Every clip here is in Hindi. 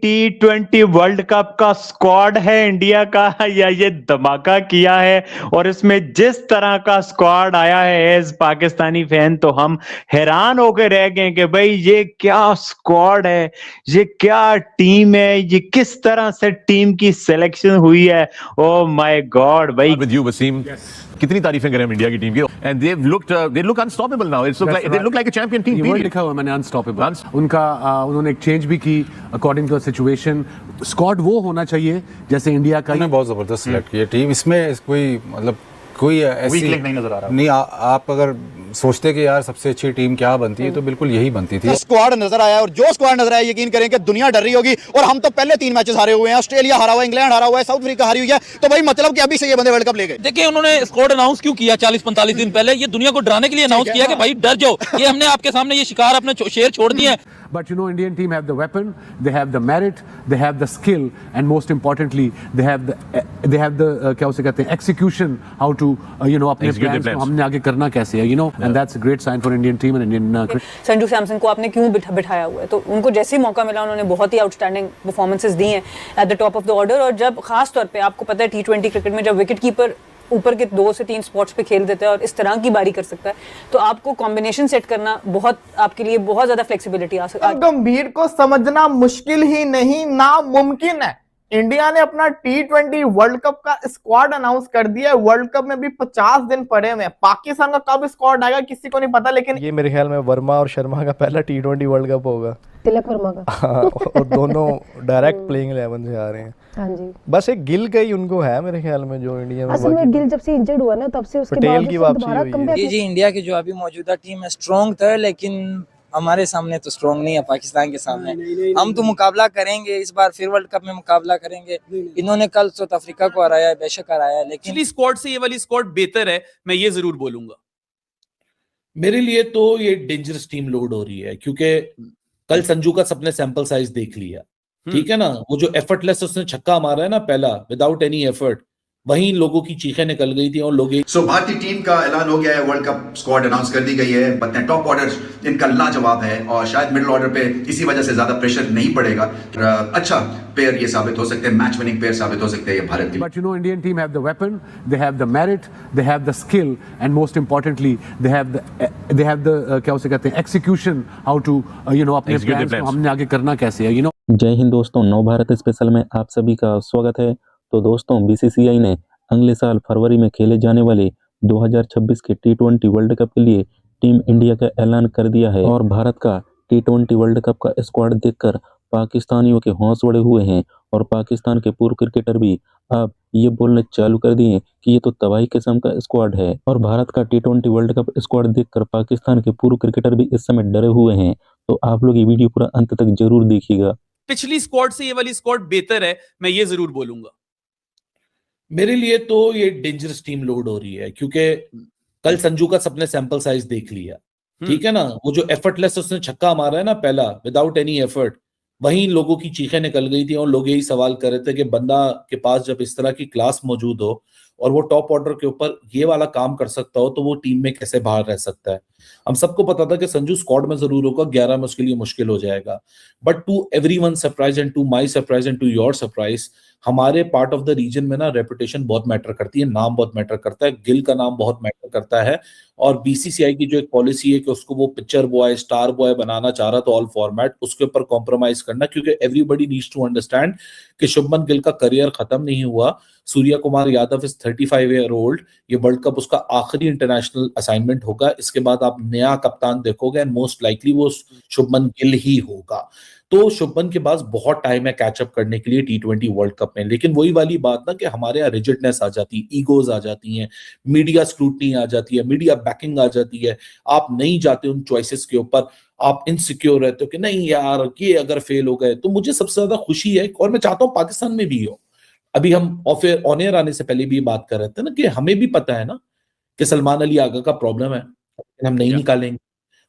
T20 वर्ल्ड कप का स्क्वाड है इंडिया का या ये धमाका किया है। और इसमें जिस तरह का स्क्वाड आया है एज पाकिस्तानी फैन तो हम हैरान होकर रह गए कि भाई ये क्या स्क्वाड है, ये क्या टीम है, ये किस तरह से टीम की सिलेक्शन हुई है। ओ माय गॉड भाई। With you, Wasim. कितनी तारीफें करें हम इंडिया की टीम की and they look unstoppable now. They look like a champion team. ये वर्ड लिखा हुआ मैंने अनस्टॉपेबल। उनका उन्होंने एक चेंज भी की अकॉर्डिंग टू सिचुएशन। स्क्वाड वो होना चाहिए जैसे इंडिया का। बहुत जबरदस्त सिलेक्ट किया टीम। इसमें कोई मतलब कोई ऐसी नहीं नजर आ रहा। नहीं आप अगर सोचते कि यार सबसे अच्छी टीम क्या बनती है तो बिल्कुल यही बनती थी। स्क्वाड नजर आया और जो स्क्वाड नजर आया यकीन करें कि दुनिया डर रही होगी। और हम तो पहले 3 मैचेस हारे हुए हैं, ऑस्ट्रेलिया हारा हुआ है, इंग्लैंड हारा हुआ है, साउथ अफ्रीका हारी हुई है। तो भाई मतलब कि अभी से ये बंदे वर्ल्ड कप ले गए। देखिए उन्होंने स्क्वाड अनाउंस क्यों किया 40-45 दिन पहले? ये दुनिया को डराने के लिए अनाउंस किया कि भाई डर जाओ। ये हमने आपके सामने ये शिकार अपने शेर छोड़ दिए हैं। But you know, Indian team have the weapon, they have the merit, they have the skill, and most importantly, they have the क्या उसे कहते हैं execution, how to अपने plans को हमने आगे करना कैसे है, and that's a great sign for Indian team and Indian Sanju Samson को आपने क्यों बिठाया हुआ है? तो उनको जैसे ही मौका मिला उन्होंने बहुत ही आउटस्टैंडिंग परफॉर्मेंसेस दी हैं at the top of the order. और जब खास तौर पे आपको पता है T20 क्रिकेट में जब विकेट कीपर ऊपर के 2 से 3 स्पॉट्स पे खेल देता है और इस तरह की बारी कर सकता है तो आपको कॉम्बिनेशन सेट करना बहुत आपके लिए बहुत ज्यादा फ्लेक्सिबिलिटी आ सकती है। गंभीर को समझना मुश्किल ही नहीं नामुमकिन है। इंडिया ने अपना T20 वर्ल्ड कप का स्क्वाड अनाउंस कर दिया है। वर्ल्ड कप में भी 50 दिन पड़े हुए हैं। पाकिस्तान का कब स्क्वाड आएगा किसी को नहीं पता, लेकिन ये मेरे ख्याल में वर्मा और शर्मा का पहला T20 वर्ल्ड कप होगा। तिलक वर्मा का और दोनों डायरेक्ट प्लेइंग 11 से आ रहे हैं। हाँ जी, बस एक गिल का ही उनको है मेरे ख्याल में जो इंडिया में। असल में गिल जब से इंजर्ड हुआ ना तब से उसके बाद की वापसी हुई है। जी इंडिया की जो अभी मौजूदा टीम है स्ट्रॉन्ग था, लेकिन हमारे सामने तो स्ट्रॉन्ग नहीं है पाकिस्तान के सामने। हम तो मुकाबला करेंगे, इस बार फिर वर्ल्ड कप में मुकाबला करेंगे। इन्होंने कल साउथ अफ्रीका को हराया है, बेशक हराया है, लेकिन स्क्वाड से ये वाली स्क्वाड बेहतर है, मैं ये जरूर बोलूंगा। मेरे लिए तो ये डेंजरस टीम लोड हो रही है क्योंकि कल संजू का सबने सैंपल साइज देख लिया, ठीक है ना। वो जो एफर्टलेस उसने छक्का मारा है ना पहला, विदाउट एनी एफर्ट, वहीं लोगों की चीखें निकल गई थी और लोग भारतीय टीम का ऐलान हो गया है। वर्ल्ड कप स्क्वाड अनाउंस कर दी गई है। बताएं टॉप ऑर्डर इनका लाजवाब है और शायद मिडिल ऑर्डर पे इसी वजह से ज्यादा प्रेशर नहीं पड़ेगा। अच्छा पेयर ये साबित हो सकते हैं, मैच विनिंग पेयर साबित हो सकते हैं ये भारत के लिए। But you know, Indian team have the weapon, they have the merit, they have the skill, and most importantly, they have the क्या उसे कहते हैं execution, how to अपने plans को हमने आगे करना कैसे है, जय हिंद दोस्तों, नव भारत स्पेशल में आप सभी का स्वागत है। तो दोस्तों BCCI ने अगले साल फरवरी में खेले जाने वाले 2026 के T20 वर्ल्ड कप के लिए टीम इंडिया का ऐलान कर दिया है। और भारत का T20 वर्ल्ड कप का स्क्वाड देखकर पाकिस्तानियों के हौस उड़े हुए हैं और पाकिस्तान के पूर्व क्रिकेटर भी अब ये बोलने चालू कर दिए कि ये तो तबाही किस्म का स्क्वाड है। और भारत का T20 वर्ल्ड कप स्क्वाड देखकर पाकिस्तान के पूर्व क्रिकेटर भी इस समय डरे हुए हैं। तो आप लोग ये वीडियो पूरा अंत तक जरूर देखिएगा। पिछली स्क्वाड से ये वाली स्क्वाड बेहतर है, मैं ये जरूर बोलूंगा। मेरे लिए तो ये डेंजरस टीम लोड हो रही है क्योंकि कल संजू का सबने सैंपल साइज देख लिया, ठीक है ना। वो जो एफर्टलेस उसने छक्का मारा है ना पहला, विदाउट एनी एफर्ट, वहीं लोगों की चीखें निकल गई थी और लोग यही सवाल कर रहे थे कि बंदा के पास जब इस तरह की क्लास मौजूद हो और वो टॉप ऑर्डर के ऊपर ये वाला काम कर सकता हो तो वो टीम में कैसे बाहर रह सकता है। हम सबको पता था कि संजू स्क्वाड में जरूर होगा, 11 में उसके लिए मुश्किल हो जाएगा। But to everyone surprise and to my surprise and to your surprise, हमारे पार्ट ऑफ द रीजन में ना रेपुटेशन बहुत मैटर करती है, नाम बहुत मैटर करता है। गिल का नाम बहुत मैटर करता है और बीसीसीआई की जो एक पॉलिसी है कि उसको वो पिक्चर बॉय, स्टार बॉय बनाना चाह रहा तो ऑल फॉर्मेट उसके ऊपर कॉम्प्रोमाइज करना, क्योंकि एवरीबडी नीड्स टू अंडरस्टैंड कि शुभमन गिल का करियर खत्म नहीं हुआ। Surya Kumar Yadav is 35 year old. ये वर्ल्ड कप उसका आखिरी इंटरनेशनल असाइनमेंट होगा। इसके बाद आप नया कप्तान देखोगे एंड मोस्ट लाइकली वो शुभमन गिल ही होगा। तो शुभमन के पास बहुत टाइम है कैचअप करने के लिए T20 वर्ल्ड कप में। लेकिन वही वाली बात ना कि हमारे यहाँ रिजिडनेस आ जाती है, ईगोज आ जाती हैं, मीडिया स्क्रूटनी आ जाती है, मीडिया बैकिंग आ जाती है। आप नहीं जाते उन चॉइसेस के ऊपर, आप इनसिक्योर रहते हो कि नहीं यार ये अगर फेल हो गए। तो मुझे सबसे ज्यादा खुशी है और मैं चाहता हूँ पाकिस्तान में भी हो। अभी हम ऑन एयर आने से पहले भी बात कर रहे थे ना कि हमें भी पता है ना कि सलमान अली आगा का प्रॉब्लम है, हम नहीं निकालेंगे,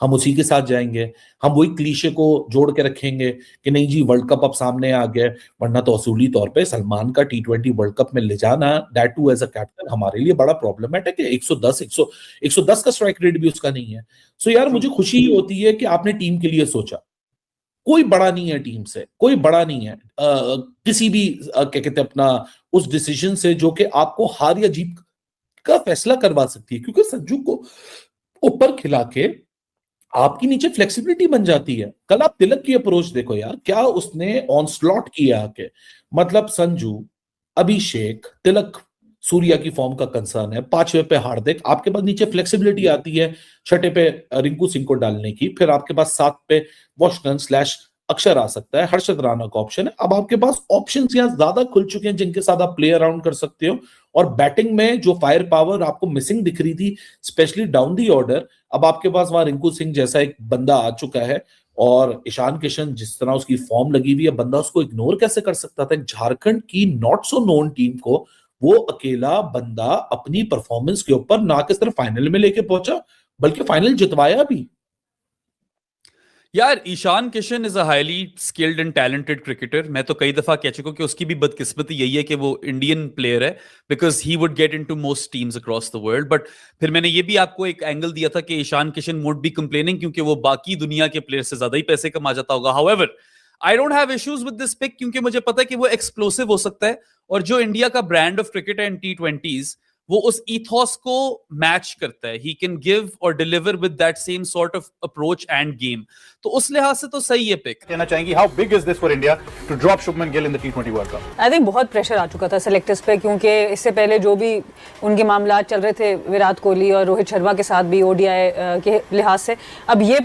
हम उसी के साथ जाएंगे। हम वही क्लीशे को जोड़ के रखेंगे कि नहीं जी वर्ल्ड कप अब सामने आ गया, वरना तो असूली तौर पे सलमान का T20 वर्ल्ड कप में ले जाना, that too as a captain, हमारे लिए बड़ा प्रॉब्लमेटिक है। 110 का स्ट्राइक रेट भी उसका नहीं है। सो यार मुझे खुशी होती है कि आपने टीम के लिए सोचा। कोई बड़ा नहीं है टीम से, कोई बड़ा नहीं है किसी भी क्या कहते हैं अपना उस डिसीजन से जो कि आपको हार या जीत का फैसला करवा सकती है, क्योंकि संजू को ऊपर खिला के आपकी नीचे फ्लेक्सिबिलिटी बन जाती है। कल आप तिलक की अप्रोच देखो यार, क्या उसने ऑन स्लॉट किया आके, मतलब संजू, अभिषेक, तिलक, सूर्या की फॉर्म का कंसर्न है, 5वें पे हार्दिक, आपके पास नीचे फ्लेक्सिबिलिटी आती है 6ठे पे रिंकू सिंह को डालने की, फिर आपके पास 7 पे वॉशिंगटन / अक्षर आ सकता है, हर्षद राणा का ऑप्शन है। अब आपके पास ऑप्शंस यहाँ ज्यादा खुल चुके हैं जिनके साथ आप प्ले अराउंड कर सकते हो, और बैटिंग में जो फायर पावर आपको मिसिंग दिख रही थी स्पेशली डाउन दी ऑर्डर, अब आपके पास वहां रिंकू सिंह जैसा एक बंदा आ चुका है, और ईशान किशन जिस तरह उसकी फॉर्म लगी हुई है, बंदा उसको इग्नोर कैसे कर सकता था। झारखंड की नॉट सो नोन टीम को वो अकेला बंदा अपनी परफॉर्मेंस के ऊपर ना कि सिर्फ फाइनल में लेके पहुंचा बल्कि फाइनल जितवाया भी। यार Ishan Kishan is a highly skilled and talented cricketer. मैं तो कई दफा कह चुका हूं कि उसकी भी बदकिस्मती यही है कि वो इंडियन प्लेयर है, because he would get into most teams across the world. But फिर मैंने ये भी आपको एक एंगल दिया था कि Ishan Kishan would be complaining क्योंकि वो बाकी दुनिया के प्लेयर से ज्यादा ही पैसे कमा जाता होगा। However I don't have issues with this pick, क्योंकि मुझे पता है कि वो एक्सप्लोसिव हो सकता है, और जो इंडिया का ब्रांड ऑफ क्रिकेट है इन T20s वो उस ईथॉस को मैच करता है। ही कैन गिव और deliver with that same sort of approach end game, तो उस लिहाज से तो सही है पिक। कहना चाहेंगे how big is this for India to drop Shubman Gill in the T20 world cup? I think बहुत प्रेशर आ चुका था सेलेक्टर्स पे, क्योंकि इससे पहले जो भी उनके मामला चल रहे थे विराट कोहली और रोहित शर्मा के साथ भी ODI के लिहाज से, अब ये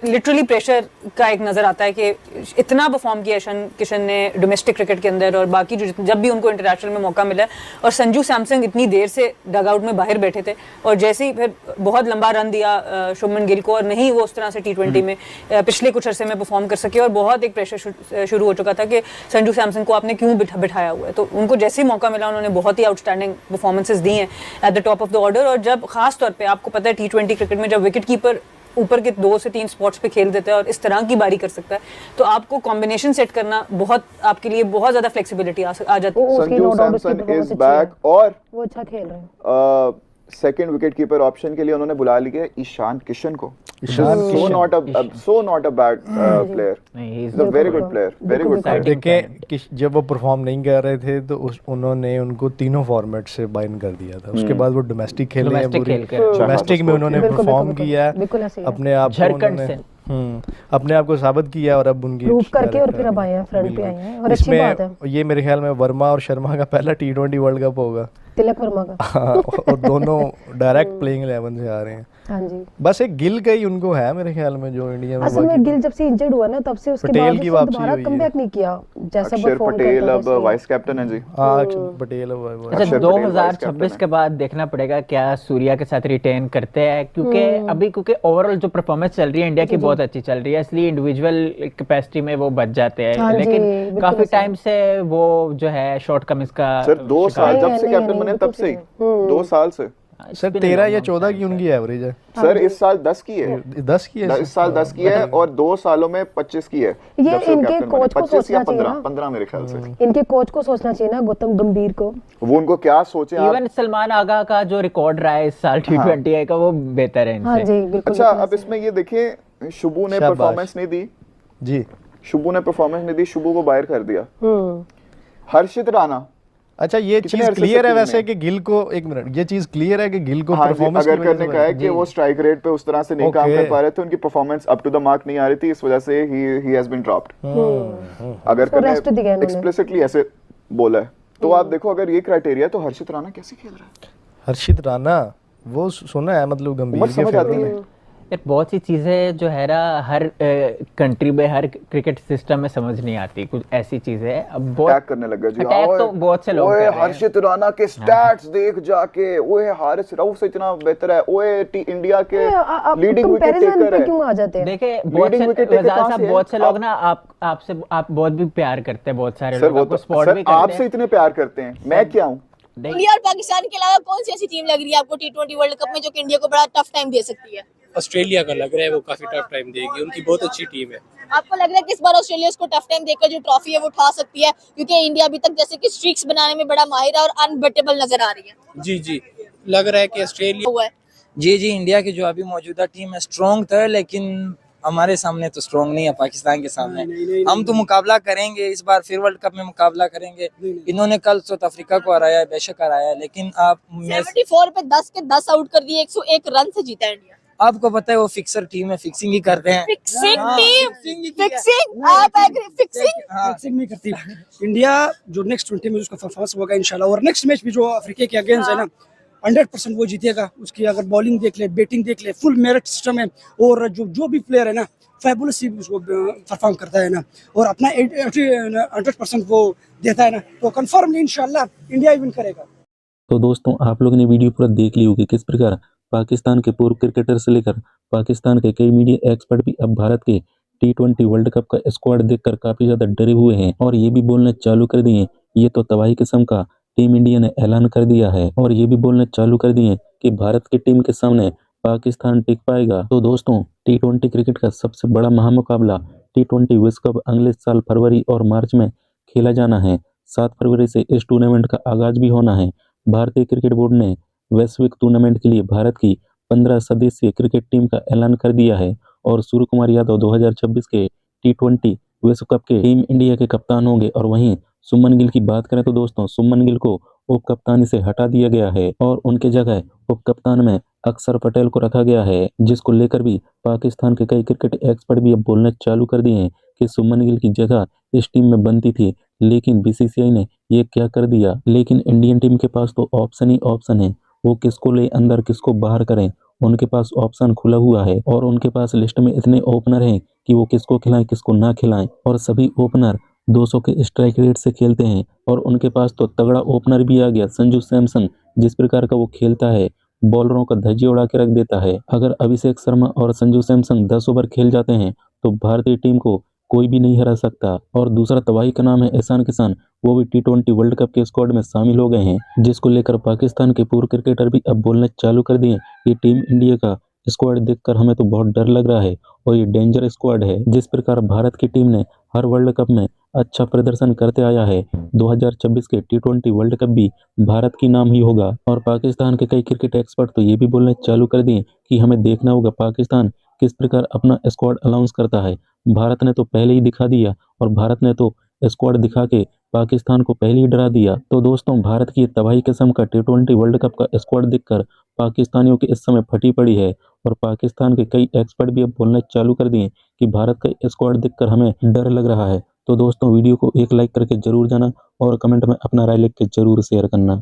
लिटरली प्रेशर का एक नजर आता है कि इतना परफॉर्म किया ईशान किशन ने डोमेस्टिक क्रिकेट के अंदर, और बाकी जब भी उनको इंटरनेशनल में मौका मिला, और संजू सैमसन इतनी देर से डगआउट में बाहर बैठे थे, और जैसे ही फिर बहुत लंबा रन दिया शुभमन गिल को, और नहीं वो उस तरह से T20 में पिछले कुछ अरसे में परफॉर्म कर सके, और बहुत एक प्रेशर शुरू हो चुका था कि संजू सैमसन को आपने क्यों बिठाया हुआ है। तो उनको जैसे ही मौका मिला उन्होंने बहुत ही आउटस्टैंडिंग परफॉर्मेंसेस दी हैं at the top of the order, और जब खास तौर पे आपको पता है T20 क्रिकेट में जब विकेट कीपर ऊपर के 2 से 3 स्पॉट्स पे खेल देता है और इस तरह की बारी कर सकता है, तो आपको कॉम्बिनेशन सेट करना बहुत आपके लिए बहुत ज्यादा फ्लेक्सिबिलिटी आ जाती है। संजू सैमसन इज बैक, और वो अच्छा खेल रहे हैं। सेकंड विकेट कीपर ऑप्शन के लिए उन्होंने बुला लिया ईशान किशन को। So not a bad player, is a very good player, very good player. देखिए जब वो परफॉर्म नहीं कर रहे थे तो उन्होंने उनको तीनों फॉर्मेट से बाइंड कर दिया था। उसके बाद वो डोमेस्टिक खेले हैं, डोमेस्टिक में उन्होंने परफॉर्म किया अपने आप को, अपने आप को साबित किया, और अब उनकी प्रूव करके और फिर अब आए हैं, फ्रंट पे आए हैं, और अच्छी बात है। ये मेरे ख्याल में वर्मा और शर्मा का पहला T20 वर्ल्ड कप होगा, तिलक वर्मा का। और दोनों डायरेक्ट प्लेइंग 11 से आ रहे हैं। हाँ जी, बस एक गिल का ही उनको है मेरे ख्याल में जो इंडिया में। असल में गिल जब से इंजर्ड हुआ ना तब से उसके बाद दोबारा कमबैक नहीं किया जैसा परफॉर्म करता पटेल अब वाइस कैप्टन है जी। हां, अक्षर पटेल अब। अच्छा, 2026 के बाद देखना पड़ेगा क्या सूर्या के साथ रिटेन करते हैं, क्योंकि ओवरऑल जो परफॉर्मेंस चल रही है इंडिया की बहुत अच्छी चल रही है, इसलिए इंडिविजुअल कैपेसिटी में वो बच जाते हैं, लेकिन काफी टाइम से वो जो है शॉर्टकमिंग्स का सर 2 साल जब से कैप्टन बने तब से 2 साल से सर 13 या 14 की उनकी एवरेज है सर। इस साल 10 की है, 10 की है इस साल 10 की है, और 2 सालों में 25 की है। ये इनके कोच को सोचना चाहिए, 15 मेरे ख्याल से इनके कोच को सोचना चाहिए ना, गौतम गंभीर को। वो उनको क्या सोचे। इवन सलमान आगा का जो रिकॉर्ड रहा है इस साल T20 का वो बेहतर है इनसे। अच्छा, अब इसमें ये देखिए शुभू ने परफॉर्मेंस नहीं दी जी, शुभू ने परफॉर्मेंस नहीं दी, शुभू को बाहर कर दिया। हर्षित राणा, अच्छा ये चीज क्लियर है वैसे कि गिल को, एक मिनट, ये चीज क्लियर है कि गिल को परफॉर्मेंस अगर करने का है कि वो स्ट्राइक रेट पे उस तरह से नहीं काम कर पा रहे थे, उनकी performance up to the mark नहीं आ रही थी, इस वजह से ही हैज बीन ड्रॉप्ड। अगर करने एक्सप्लिसिटली ऐसे बोला है तो आप देखो, अगर ये क्राइटेरिया तो हर्षित राणा कैसे खेल रहा है? हर्षित राणा वो सुना है मतलब गंभीर के फेवर में। यार बहुत सी चीजें जो है ना हर कंट्री में हर क्रिकेट सिस्टम में समझ नहीं आती, कुछ ऐसी चीजें अब बहुत अटैक करने लगा जी। अटैक तो बहुत से लोग कर रहे हैं। हर्षित राणा के स्टैट्स देख जाके, ओए हारिस रऊफ से इतना बेहतर है, ओए इंडिया के लीडिंग विकेट टेकर है। क्यों आ जाते हैं? देखिए बहुत से लोग ना आपसे आप बहुत भी प्यार करते हैं, बहुत सारे लोग आपको सपोर्ट भी करते हैं। आपसे इतने प्यार करते हैं, मैं क्या हूँ? इंडिया और पाकिस्तान के अलावा कौन सी ऐसी टीम लग रही है आपको T20 वर्ल्ड कप में जो कि इंडिया को बड़ा टफ टाइम दे सकती है? ऑस्ट्रेलिया का लग रहा है वो काफी टफ टाइम देगी, उनकी बहुत अच्छी टीम है। आपको लग रहा है कि इस बार ऑस्ट्रेलिया को टफ टाइम देकर जो ट्रॉफी है वो उठा सकती है, क्योंकि इंडिया अभी तक जैसे कि स्ट्रीक्स बनाने में बड़ा माहिर है और अनबीटेबल नजर आ रही है? जी लग रहा है कि ऑस्ट्रेलिया जी इंडिया की जो अभी मौजूदा टीम है स्ट्रॉन्ग तो है, लेकिन हमारे सामने तो स्ट्रॉन्ग नहीं है पाकिस्तान के सामने। हम तो मुकाबला करेंगे, इस बार फिर वर्ल्ड कप में मुकाबला करेंगे। इन्होंने कल साउथ अफ्रीका को हराया है, बेशक हराया है, लेकिन आप 74 पे 10 के 10 आउट कर दिए, 101 रन से जीता इंडिया। आपको पता है वो फिक्सर टीम है, फिक्सिंग ही करते हैं। फिक्सिंग टीम, फिक्सिंग आप एग्री, फिक्सिंग नहीं करती इंडिया। जो नेक्स्ट 20 में उसका परफॉर्मेंस होगा इंशाल्लाह, और नेक्स्ट मैच भी जो अफ्रीका के अगेंस्ट है ना 100% वो जीतेगा। उसकी अगर बॉलिंग देख ले, बैटिंग देख ले, फुल मेरिट सिस्टम है, और जो भी प्लेयर है ना फैबुलस उसको परफॉर्म करता है ना, और अपना 100% वो देता है ना, तो कंफर्मली इंशाल्लाह इंडिया विन करेगा। तो दोस्तों, आप लोगों ने वीडियो पूरा देख ली होगी किस प्रकार पाकिस्तान के पूर्व क्रिकेटर से लेकर पाकिस्तान के कई मीडिया एक्सपर्ट भी अब भारत के T20 वर्ल्ड कप का स्क्वाड देखकर काफी ज्यादा डरे हुए हैं और ये भी बोलने चालू कर दिए ये तो तबाही किस्म का टीम इंडिया ने ऐलान कर दिया है, और ये भी बोलने चालू कर दिए कि भारत की टीम के सामने पाकिस्तान टिक पाएगा। तो दोस्तों, T20 क्रिकेट का सबसे बड़ा महामुकाबला T20 विश्व कप अगले साल फरवरी और मार्च में खेला जाना है। 7 फरवरी से इस टूर्नामेंट का आगाज भी होना है। भारतीय क्रिकेट बोर्ड ने वैश्विक टूर्नामेंट के लिए भारत की 15 सदस्यीय क्रिकेट टीम का ऐलान कर दिया है और सूर्य कुमार यादव 2026 के T20 विश्व कप के टीम इंडिया के कप्तान होंगे। और वहीं सुमन गिल की बात करें तो दोस्तों, सुमन गिल को उप कप्तानी से हटा दिया गया है और उनके जगह उप कप्तान में अक्षर पटेल को रखा गया है, जिसको लेकर भी पाकिस्तान के कई क्रिकेट एक्सपर्ट भी अब बोलना चालू कर दिए हैं कि सुमन गिल की जगह इस टीम में बनती थी, लेकिन BCCI ने ये क्या कर दिया। लेकिन इंडियन टीम के पास तो ऑप्शन ही ऑप्शन है, वो किसको ले अंदर किसको बाहर करें, उनके पास ऑप्शन खुला हुआ है और उनके पास लिस्ट में इतने ओपनर हैं कि वो किसको खिलाएं किसको ना खिलाएं, और सभी ओपनर 200 के स्ट्राइक रेट से खेलते हैं। और उनके पास तो तगड़ा ओपनर भी आ गया, संजू सैमसन, जिस प्रकार का वो खेलता है बॉलरों का धज्जियां उड़ा के रख देता है। अगर अभिषेक शर्मा और संजू सैमसन 10 ओवर खेल जाते हैं तो भारतीय टीम को कोई भी नहीं हरा सकता। और दूसरा तबाही का नाम है ईशान किशन, वो भी T20 वर्ल्ड कप के स्क्वाड में शामिल हो गए हैं, जिसको लेकर पाकिस्तान के पूर्व क्रिकेटर भी अब बोलने चालू कर दिए कि टीम इंडिया का स्क्वाड देखकर हमें तो बहुत डर लग रहा है और ये डेंजर स्क्वाड है। जिस प्रकार भारत की टीम ने हर वर्ल्ड कप में अच्छा प्रदर्शन करते आया है, 2026 के T20 वर्ल्ड कप भी भारत की नाम ही होगा। और पाकिस्तान के कई क्रिकेट एक्सपर्ट तो ये भी बोलने चालू कर दिए कि हमें देखना होगा पाकिस्तान किस प्रकार अपना स्क्वाड अनाउंस करता है। भारत ने तो पहले ही दिखा दिया और भारत ने तो स्क्वाड दिखा के पाकिस्तान को पहले ही डरा दिया। तो दोस्तों, भारत की तबाही किस्म का T20 वर्ल्ड कप का स्क्वाड देखकर पाकिस्तानियों की इस समय फटी पड़ी है और पाकिस्तान के कई एक्सपर्ट भी अब बोलना चालू कर दिए कि भारत का स्क्वाड देखकर हमें डर लग रहा है। तो दोस्तों, वीडियो को एक लाइक करके जरूर जाना और कमेंट में अपना राय लिख के जरूर शेयर करना।